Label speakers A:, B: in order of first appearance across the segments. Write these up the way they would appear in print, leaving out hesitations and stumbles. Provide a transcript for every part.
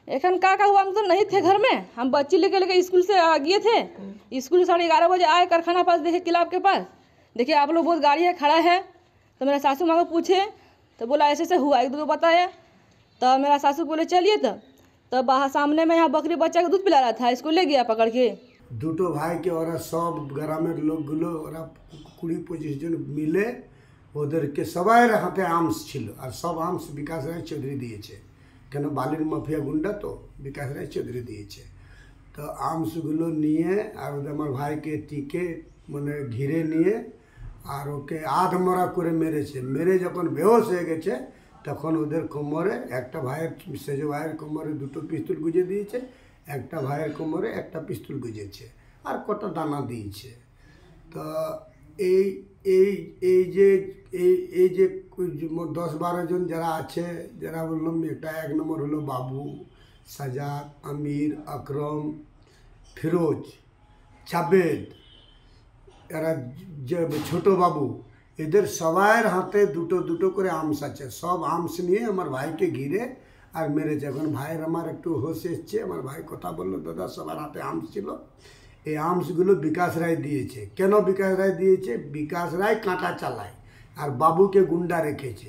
A: एखन का हुआ, हम तो नहीं थे घर में, हम बच्ची लेके स्कूल से गए थे। स्कूल 11:30 बजे आए कारखाना पास, देखे क्लब के पास, देखिए आप लोग बहुत गाड़ी है खड़ा है। तो मेरा सासू माँ को पूछे तो बोला ऐसे हुआ, एक दो बताया। तो मेरा सासू बोले चलिए। तब बाहर सामने में यहाँ बकरी बच्चा का दूध पिला रहा था, इसको ले गया पकड़ के।
B: दुटो भाई के और सब ग्रामेर लोकगुलो ওরা 20-25 জন মিলে ওদেরকে সবার হাতে আর্মস ছিল, আর সব আর্মস বিকাশ রায় চৌধুরী দিয়েছে। কেন বালির মাফিয়া গুন্ডা তো বিকাশ রায় চৌধুরী দিয়েছে। তো আর্মসগুলো নিয়ে আর আমার ভাইকে টিকে মানে ঘিরে নিয়ে আর ওকে আধমরা করে মেরেছে। মেরে যখন বেহোশ হয়ে গেছে তখন ওদের কোমরে একটা ভাইয়ের সেজ ভাইয়ের কোমরে দুটো পিস্তল গুঁজে দিয়েছে, একটা ভাইয়ের কোমরে একটা পিস্তল গুঁজেছে, আর কটা দানা দিয়েছে। তো এই এই এই যে এই যে 10-12 জন যারা আছে, যারা বললাম এটা 1 নম্বর হলো বাবু, সাজাদ, আমির, আকরম, ফিরোজ, জাবেদ, এরা যে ছোট বাবু, এদের সবার হাতে দুটো দুটো করে আর্মস আছে। সব আর্মস নিয়ে আমার ভাইকে ঘিরে আর মেরেছে। এখন ভাইয়ের আমার একটু হোশ এসছে, আমার ভাই কথা বললো, দাদা সবার হাতে আর্মস ছিল। এই আর্মসগুলো বিকাশ রায় দিয়েছে। কেন বিকাশ রায় দিয়েছে? বিকাশ রায় কাঁটা চালায় আর বাবুকে গুন্ডা রেখেছে।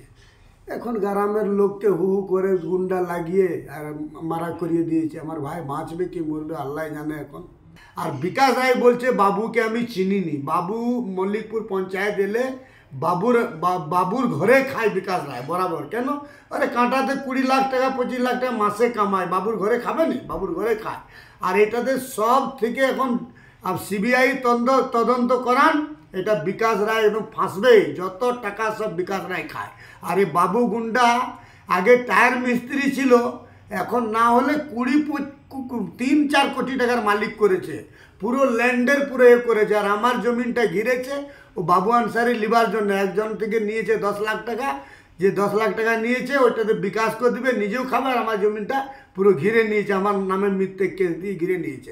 B: এখন গ্রামের লোককে হু হু করে গুন্ডা লাগিয়ে আর মারা করিয়ে দিয়েছে। আমার ভাই বাঁচবে কি মরবে আল্লাহ জানে এখন। আর বিকাশ রায় বলছে বাবুকে আমি চিনিনি। বাবু মল্লিকপুর পঞ্চায়েত এলে বাবুর ঘরে খায় বিকাশ রায় বরাবর। কেন? আরে কাঁটাতে 20 লাখ টাকা 25 লাখ টাকা মাসে কামায়, বাবুর ঘরে খাবে না? বাবুর ঘরে খায়। আর এটাতে সব থেকে এখন সিবিআই তদন্ত করান, এটা বিকাশ রায় একদম ফাঁসবেই। যত টাকা সব বিকাশ রায় খায়। আর এই বাবু গুন্ডা আগে টায়ার মিস্ত্রি ছিল, এখন না হলে 3-4 কোটি টাকার মালিক করেছে। পুরো ল্যান্ডের পুরো এ করেছে। আর আমার জমিনটা ঘিরেছে ও বাবু আনসারি লিবার জন্য। একজন থেকে নিয়েছে 10 লাখ টাকা, যে 10 লাখ টাকা নিয়েছে ওইটাতে বিকাশ করে দিবে, নিজেও খাবে, আর আমার জমিনটা পুরো ঘিরে নিয়েছে, আমার নামে মিথ্যে কেস দিয়ে ঘিরে নিয়েছে।